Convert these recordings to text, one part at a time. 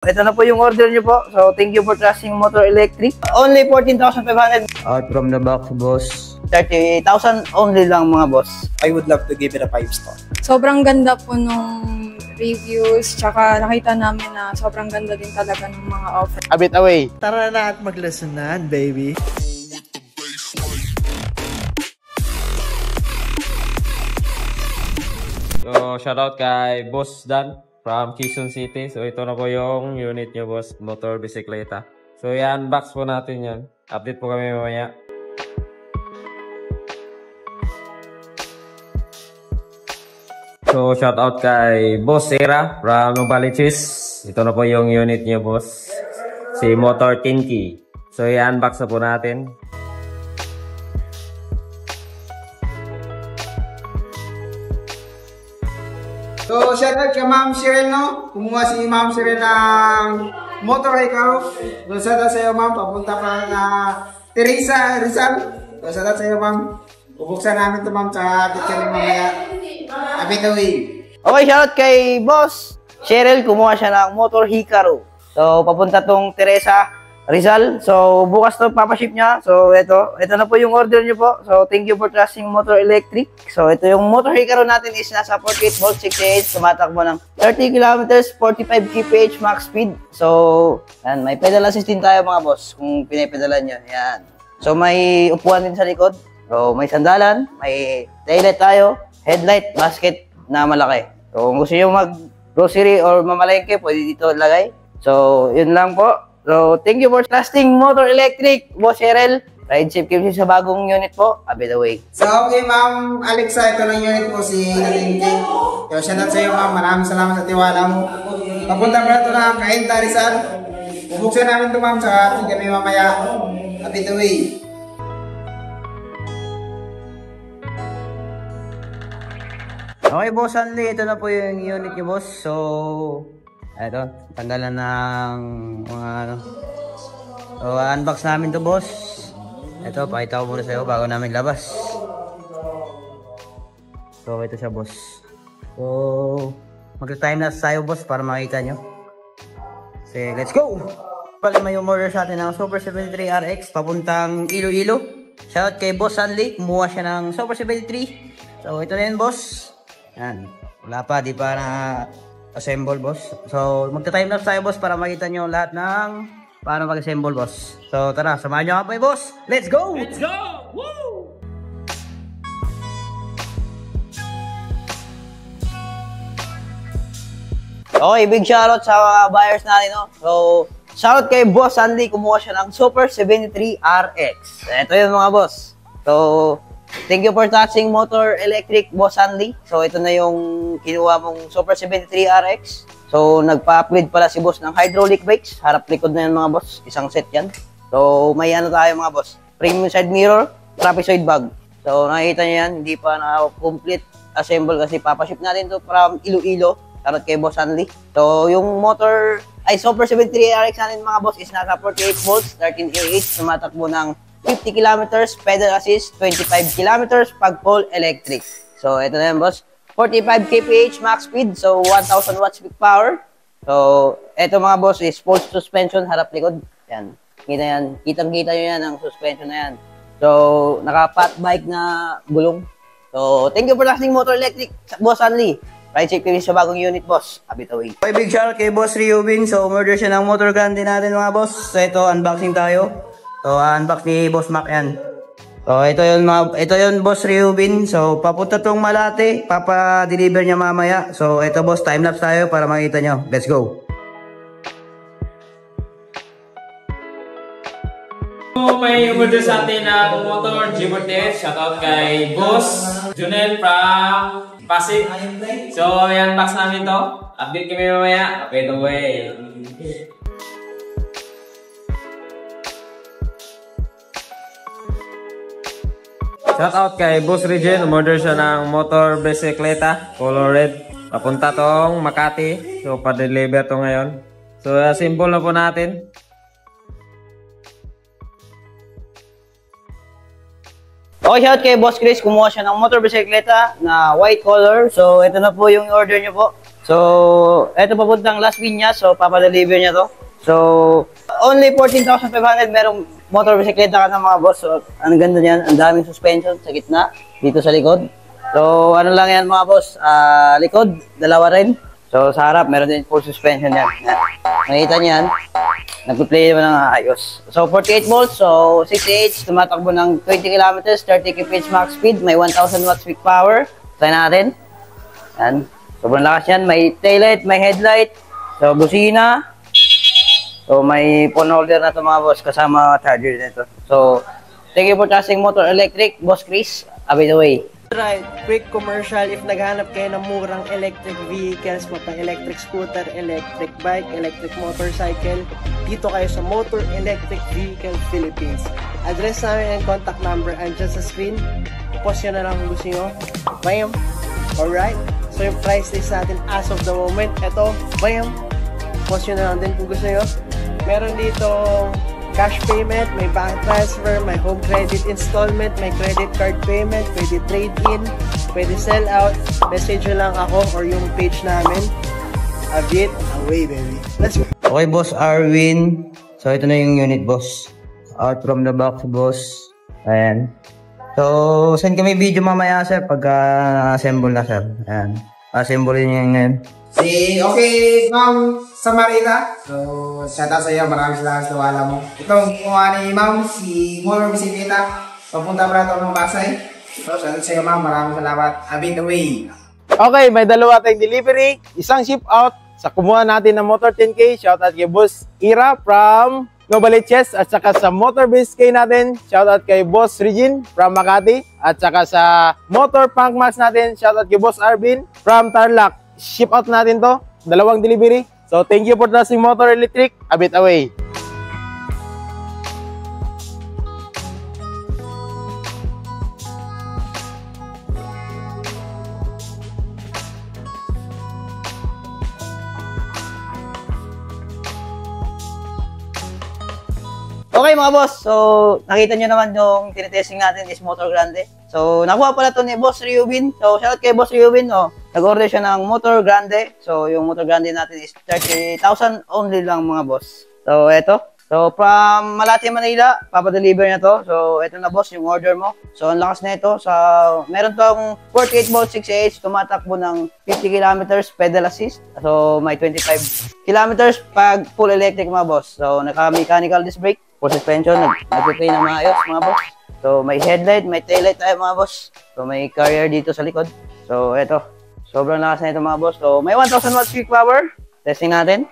Ito na po yung order nyo po. So, thank you for trusting Motor Electric. Only 14,500. Out from the box, boss. 30,000 only lang mga boss. I would love to give it a 5-star. Sobrang ganda po nung reviews, tsaka nakita namin na sobrang ganda din talaga ng mga offer. A bit away. Tara na at maglesonan, baby. So, shoutout kay Boss Dan from Quezon City. So, ito na po yung unit nyo, boss. Motor bisikleta. So, i-unbox po natin yan. Update po kami mamaya. So, shoutout kay Boss Sarah from Novaliches. Ito na po yung unit niya, boss. Si Motor Tinky. So, i-unbox na po natin. So, shoutout kay Ma'am Cheryl, no? Kumuha si Ma'am Cheryl ng motor ikaw. So, shoutout sa iyo, Ma'am. Papunta pa na Teresa Rizal. So, shoutout sa iyo, Ma'am. Bubuksan namin ito, Ma'am. Tsaka atit kami mamaya. Abit away. Okay, shoutout kay Boss Cheryl. Kumuha siya ng Motor Hikaru. So, papunta tong Teresa Rizal. So, bukas to papaship niya. So, ito na po yung order niyo po. So, thank you for trusting Motor Electric. So, ito yung Motor Hikaru natin is nasa 48 volts 68. Tumatakbo ng 30 kilometers, 45 kph max speed. So, yan, may pedal assist din tayo mga boss kung pinipedalan niyo. Yan. So, may upuan din sa likod. So, may sandalan, may taillight tayo, headlight, basket na malaki. So, kung gusto niyo mag-grocery or mamalengke, pwede dito lagay. So, yun lang po. So, thank you for trusting Motor Electric, Boss Cheryl. Ride safe kayo sa bagong unit po. A bit away. So, okay, Ma'am Alexa. Ito lang unit po si Natinky. So, shoutout sa iyo, Ma'am. Maraming salamat sa tiwala mo. Papunta pa ito na Cainta Rizal. Bubuksan namin ito, Ma'am. Tsaka atin kami mamaya. A bit away. Okay, Boss Anli. Ito na po yung unit niyo, boss. So, ito. Tanggalan ng mga ano. So, unbox namin to, boss. Ito, pakita ko muna sa'yo bago namin labas. So, ito siya, boss. So, mag-time lapse tayo, boss, para makita nyo. So, let's go! Pala may umorder sa atin ng Super 73 RX papuntang Iloilo. Shoutout kay Boss Anli. Kumuha siya ng Super 73. So, ito na yun, boss. Yan. Wala pa, di pa na assemble, boss. So, magta-time lapse tayo, boss, para makita nyo lahat ng paano mag-assemble, boss. So, tara, samahan nyo kami, boss. Let's go! Let's go! Woo! Okay, big shoutout sa mga buyers natin, no? So, shoutout kay Boss Andy. Kumuha siya ng Super 73 RX. Ito yun, mga boss. So, thank you for touching Motor Electric, Boss Andy. So, ito na yung kinuha mong Super 73 RX. So, nagpa-upgrade pala si boss ng hydraulic brakes. Harap likod na yan, mga boss. Isang set yan. So, may ano tayo, mga boss. Premium side mirror, trapezoid bag. So, nakikita nyo yan. Hindi pa na-complete assemble kasi papaship natin to from Iloilo. Shoutout kay Boss Andy. So, yung motor, Super 73 RX natin, mga boss, is nasa 48 volts, 13 AH. Tumatakbo ng 50 kilometers, pedal assist, 25 kilometers, pag full electric. So, ito na yan, boss. 45 kph max speed, so 1,000 watts peak power. So, ito mga boss is full suspension, harap likod. Yan. Kita yan. Kitang-kita nyo yan ang suspension na yan. So, naka-fat bike na gulong. So, thank you for listening Motor Electric, Boss Andy. Ride safe kayo sa bagong unit, boss. A bit away. Okay, big shoutout kay Boss Riobin. So, order siya ng motor gun din natin, mga boss. So, ito, unboxing tayo. So, unbox ni Boss Mac yan. So, ito yun, Boss Riobin. So, papunta tong Malate. Papa-deliver niya mamaya. So, ito, boss, time-lapse tayo para makita nyo. Let's go. So, may umorder sa atin ng motor G40. Shoutout kay Boss Junel from Pasig. So, yan, box namin to. Update kami mamaya. Okay, the way. Shoutout kay Boss Regen. Umorder siya ng motor bisikleta. Color red. Papunta tong Makati. So, pa-deliver to ngayon. So, assemble na po natin. Okay, shout kay Boss Chris. Kumuha siya ng motor bisikleta na white color. So, ito na po yung order nyo po. So, eto papuntang Las Piñas. So, papadeliver niya to. So, only 14,500 merong motor bisikleta ka ng mga boss. So, ang ganda niyan. Ang daming suspension sa gitna. Dito sa likod. So, ano lang yan mga boss. Likod, dalawa rin. So, sa harap, meron din full suspension yan. Nakita niyan. Nag-play naman ng ayos. So, 48 volts. So, 6H. Tumatakbo ng 20 kilometers, 30 kph max speed. May 1,000 watts peak power. Try natin. Yan. Sobrang lakas yan. May taillight, may headlight. So, busina. So, may phone holder na ito mga boss. Kasama charger nito. So, thank you for trusting Motor Electric. Boss Chris, away the way. Right, quick commercial. If naghanap kayo ng murang electric vehicles, mapa-electric scooter, electric bike, electric motorcycle, dito kayo sa Motor Electric Vehicle Philippines. Address namin and contact number andyan sa screen. Post nyo na lang kung gusto nyo. Bam! Alright? So yung price list natin as of the moment, eto, bam! Post nyo na lang din kung gusto nyo. Meron dito cash payment, may bank transfer, may home credit installment, may credit card payment, pwede trade-in, pwede sell out. Message nyo lang ako or yung page namin. A bit away, baby. Let's go. Okay, Boss Arwin. So, ito na yung unit, boss. Out from the box, boss. Ayan. So, send kami video mamaya, sir, pagka assemble na, sir. Ayan. Assemble niya ngayon. Okay, Ma'am Samarita. So, shout out sa iyo. Maraming salamat sa wala mo. Itong kumuha ni Ma'am, si Motor Bisikleta. Papunta pa ito ng Pasay. So, shout out sa iyo, Ma'am. Maraming salamat. Abing the way. Okay, may dalawa tayong delivery. Isang ship out sa kumuha natin ng Motor 10K. Shout out kay Boss Ira from Novaliches. At saka sa Motor Base K natin. Shout out kay Boss Regine from Makati. At saka sa Motor Punk Max natin. Shout out kay Boss Arvin from Tarlac. Ship out natin to. Dalawang delivery. So, thank you for trusting Motor Electric. A bit away. Okay mga boss, so nakita nyo naman yung tinitesting natin is Motor Grande. So nakuha pala to ni Boss Ryubin. So shoutout kay Boss Ryubin. Nag-order siya ng Motor Grande. So yung Motor Grande natin is 30,000 only lang mga boss. So eto. So from Malate, Manila, papadeliver na to. So eto na boss yung order mo. So ang lakas na ito. So meron tong 48 volts 6H, tumatakbo ng 50 kilometers pedal assist. So may 25 kilometers pag full electric mga boss. So naka-mechanical disc brake. Full suspension, nag-play na maayos mga boss. So may headlight, may taillight tayo mga boss. So may carrier dito sa likod. So eto, sobrang lakas na ito mga boss. So may 1,000 watts peak power. Testing natin.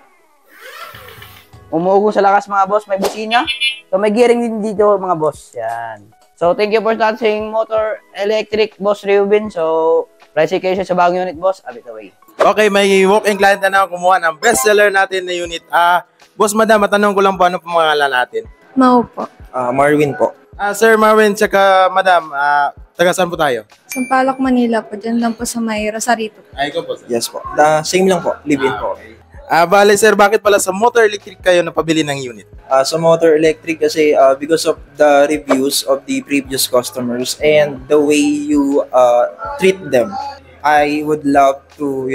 Umuugo sa lakas mga boss, may busina. So may gearing din dito mga boss. Yan. So thank you for touching Motor Electric, Boss Ryubin. So price occasion sa bagong unit boss, a bit away. Okay, may walk-in client na naman kumuha ng bestseller natin na unit. Boss, madam, matanong ko lang po ano pangalan natin? Mau po. Marwin po. Sir Marvin, tsaka madam, taga saan po tayo? Sampaloc, Manila po. Diyan lang po sa may Rosarito. Ay, ikaw po, sir. Yes po. Same lang po. Live-in po. Bale, sir, bakit pala sa Motor Electric kayo napabili ng unit? Sa Motor Electric kasi because of the reviews of the previous customers and the way you treat them, I would love to,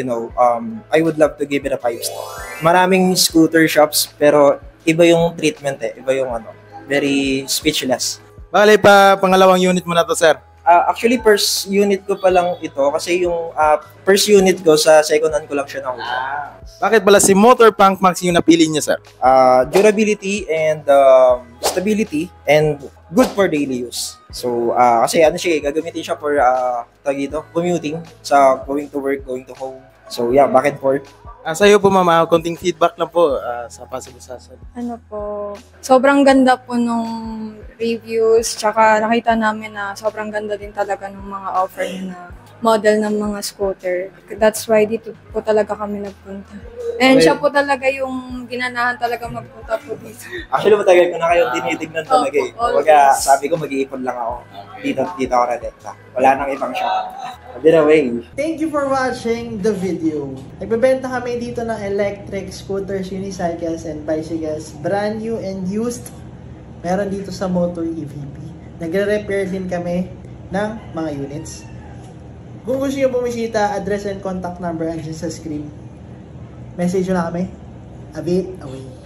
I would love to give it a 5 star. Maraming scooter shops pero iba yung treatment iba yung very speechless. Bale, pangalawang unit mo na to, sir. Actually, first unit ko pa lang ito kasi yung first unit ko sa second hand ko lang siya nakuha. Bakit pala si Motor Punk Max yung napili niya, sir? Durability and stability and good for daily use. So, kasi gagamitin siya for commuting, sa going to work, going to home. So, yeah, back and forth. Sa'yo po, mama, konting feedback lang po sa Pasig-Usasan. Ano po, sobrang ganda po nung reviews, tsaka nakita namin na sobrang ganda din talaga ng mga offer niya na model ng mga scooter. That's why dito po talaga kami nagpunta. And siya po talaga yung ginanahan talaga magpunta po dito. Actually, matagal ko na kayo tinitignan talaga Kumbaga, sabi ko mag-iipon lang ako. Dito ako redekta. Wala nang ibang shop. Away. Thank you for watching the video. Nagbebenta kami dito ng electric scooters, unicycles, and bicycles. Brand new and used. Meron dito sa Motor EVP. Nagre-repair din kami ng mga units. Kung gusto nyo bumisita, address and contact number andyan sa screen. Message nyo na kami. A bit away.